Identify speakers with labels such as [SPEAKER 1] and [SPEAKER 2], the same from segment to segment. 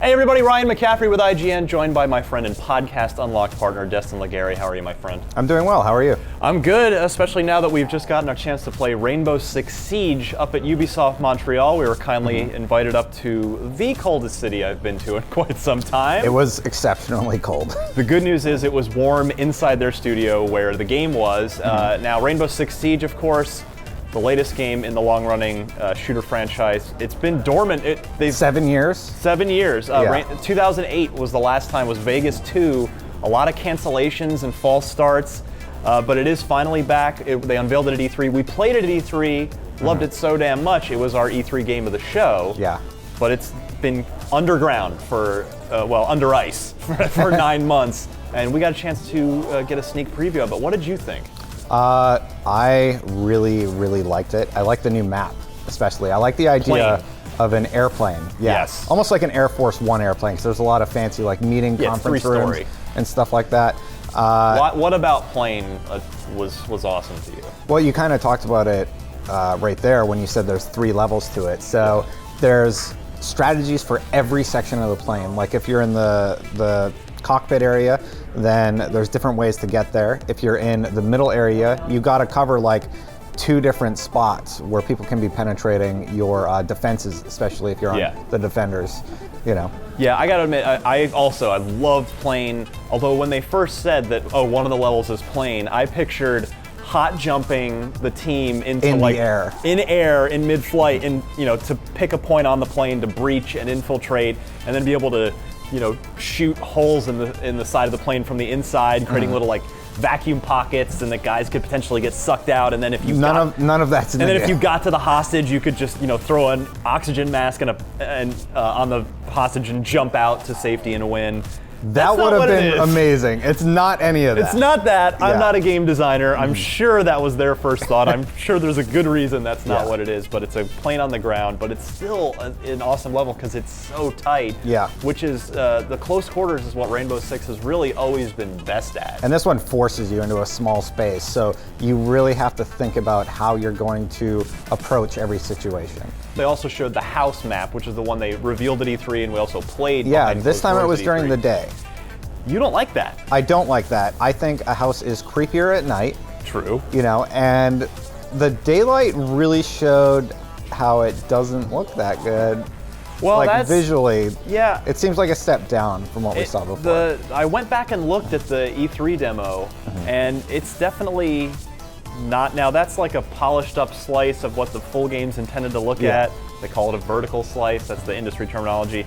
[SPEAKER 1] Hey everybody, Ryan McCaffrey with IGN, joined by my friend and podcast Unlocked partner, Destin. How are you, my friend?
[SPEAKER 2] I'm doing well, how are you?
[SPEAKER 1] I'm good, especially now that we've just gotten our chance to play Rainbow Six Siege up at Ubisoft Montreal. We were kindly invited up to the coldest city I've been to in quite some time.
[SPEAKER 2] It was exceptionally cold.
[SPEAKER 1] The good news is it was warm inside their studio where the game was. Now, Rainbow Six Siege, of course, the latest game in the long-running shooter franchise. It's been dormant.
[SPEAKER 2] 7 years?
[SPEAKER 1] 7 years. 2008 was the last time, was Vegas 2. A lot of cancellations and false starts, but it is finally back. They unveiled it at E3. We played it at E3, loved it so damn much, it was our E3 game of the show.
[SPEAKER 2] Yeah.
[SPEAKER 1] But it's been underground for, under ice for 9 months. And we got a chance to get a sneak preview of it. What did you think?
[SPEAKER 2] I really liked it. I like the new map, especially. I like the idea of an airplane. Yeah.
[SPEAKER 1] Yes.
[SPEAKER 2] Almost like an Air Force One airplane, because there's a lot of fancy meeting conference rooms and stuff like that.
[SPEAKER 1] What about plane was awesome to you?
[SPEAKER 2] Well, you kind of talked about it right there when you said there's 3 levels to it. So there's strategies for every section of the plane. Like if you're in the cockpit area, then there's different ways to get there. If you're in the middle area, you got to cover 2 different spots where people can be penetrating your defenses, especially if you're on the defenders,
[SPEAKER 1] Yeah, I gotta admit, I loved plane, although when they first said that, one of the levels is plane, I pictured hot jumping the team into
[SPEAKER 2] in air,
[SPEAKER 1] in mid-flight, and to pick a point on the plane to breach and infiltrate, and then be able to shoot holes in the side of the plane from the inside, creating little vacuum pockets, and the guys could potentially get sucked out. And then if you
[SPEAKER 2] none of that's in the game.
[SPEAKER 1] If you got to the hostage, you could just throw an oxygen mask on the hostage and jump out to safety and win.
[SPEAKER 2] That would have been amazing. It's not any of that.
[SPEAKER 1] It's not that. I'm not a game designer. I'm sure that was their first thought. I'm sure there's a good reason that's not what it is, but it's a plane on the ground, but it's still an awesome level because it's so tight.
[SPEAKER 2] Yeah.
[SPEAKER 1] Which is, the close quarters is what Rainbow Six has really always been best at.
[SPEAKER 2] And this one forces you into a small space, so you really have to think about how you're going to approach every situation.
[SPEAKER 1] They also showed the house map, which is the one they revealed at E3, and we also played.
[SPEAKER 2] Yeah, this time it was during the day.
[SPEAKER 1] You don't like that.
[SPEAKER 2] I don't like that. I think a house is creepier at night.
[SPEAKER 1] True.
[SPEAKER 2] And the daylight really showed how it doesn't look that good.
[SPEAKER 1] Well,
[SPEAKER 2] visually,
[SPEAKER 1] yeah,
[SPEAKER 2] it seems like a step down from what we saw before.
[SPEAKER 1] I went back and looked at the E3 demo, and it's definitely not. Now that's like a polished up slice of what the full game's intended to look at. They call it a vertical slice. That's the industry terminology.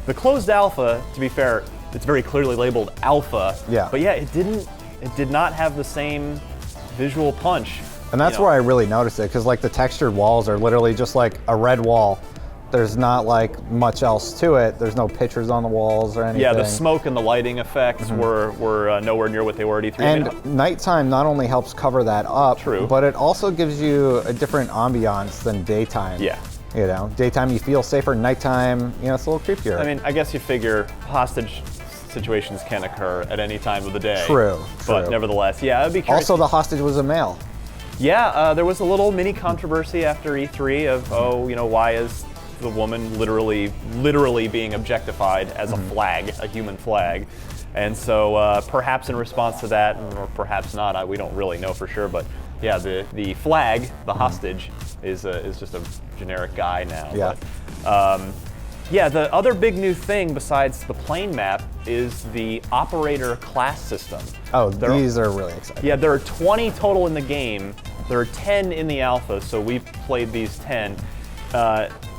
[SPEAKER 1] The closed alpha, to be fair, it's very clearly labeled alpha.
[SPEAKER 2] Yeah.
[SPEAKER 1] But yeah, it did not have the same visual punch.
[SPEAKER 2] And that's where I really noticed it, because the textured walls are literally just like a red wall. There's not much else to it. There's no pictures on the walls or anything.
[SPEAKER 1] Yeah, the smoke and the lighting effects were nowhere near what they were at E3.
[SPEAKER 2] And nighttime not only helps cover that up, but it also gives you a different ambiance than daytime.
[SPEAKER 1] Yeah.
[SPEAKER 2] Daytime you feel safer, nighttime, it's a little creepier.
[SPEAKER 1] I mean, I guess you figure hostage situations can occur at any time of the day.
[SPEAKER 2] True.
[SPEAKER 1] But nevertheless, yeah, I'd be curious.
[SPEAKER 2] Also, the hostage was a male.
[SPEAKER 1] Yeah, there was a little mini controversy after E3 of, why is the woman literally being objectified as a flag, a human flag. And so perhaps in response to that, or perhaps not, we don't really know for sure, but yeah, the flag, the hostage, is just a generic guy now.
[SPEAKER 2] Yeah.
[SPEAKER 1] But, the other big new thing besides the plane map is the operator class system.
[SPEAKER 2] Oh, these are really exciting.
[SPEAKER 1] Yeah, there are 20 total in the game. There are 10 in the alpha, so we've played these 10.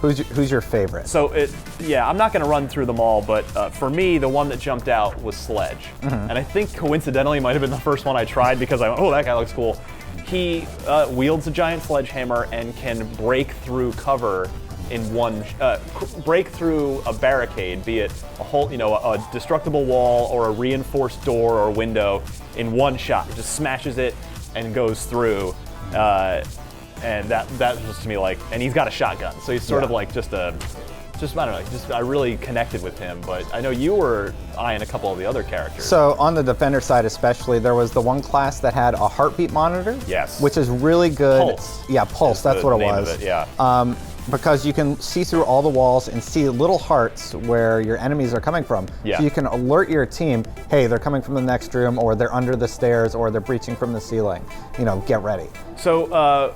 [SPEAKER 2] Who's your favorite?
[SPEAKER 1] So I'm not going to run through them all, but for me, the one that jumped out was Sledge. And I think coincidentally it might have been the first one I tried because I went, oh, that guy looks cool. He wields a giant sledgehammer and can break through cover in break through a barricade, be it a whole, a destructible wall or a reinforced door or window in one shot. It just smashes it and goes through. And that was to me and he's got a shotgun, so he's sort of I don't know, I really connected with him, but I know you were eyeing a couple of the other characters.
[SPEAKER 2] So on the Defender side especially, there was the one class that had a heartbeat monitor.
[SPEAKER 1] Yes.
[SPEAKER 2] Which is really good.
[SPEAKER 1] Pulse.
[SPEAKER 2] Yeah, Pulse, that's what it was.
[SPEAKER 1] Yeah.
[SPEAKER 2] because you can see through all the walls and see little hearts where your enemies are coming from.
[SPEAKER 1] Yeah.
[SPEAKER 2] So you can alert your team, hey, they're coming from the next room, or they're under the stairs, or they're breaching from the ceiling. You know, get ready.
[SPEAKER 1] So,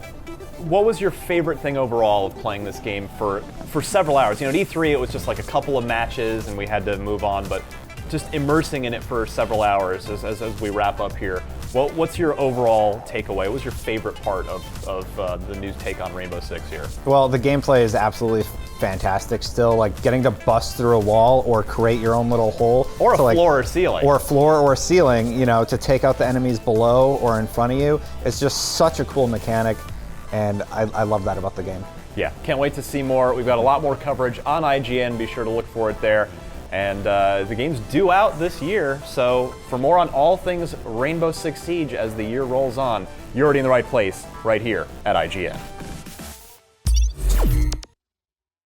[SPEAKER 1] what was your favorite thing overall of playing this game for several hours? You know, at E3 it was just like a couple of matches and we had to move on, but just immersing in it for several hours as we wrap up here. What's your overall takeaway? What was your favorite part of the new take on Rainbow Six here?
[SPEAKER 2] Well, the gameplay is absolutely fantastic still, like getting to bust through a wall or create your own little hole.
[SPEAKER 1] Or a floor or ceiling.
[SPEAKER 2] Or floor or ceiling, you know, to take out the enemies below or in front of you. It's just such a cool mechanic, and I love that about the game.
[SPEAKER 1] Yeah, can't wait to see more. We've got a lot more coverage on IGN. Be sure to look for it there. And the game's due out this year, so for more on all things Rainbow Six Siege as the year rolls on, you're already in the right place, right here at IGN.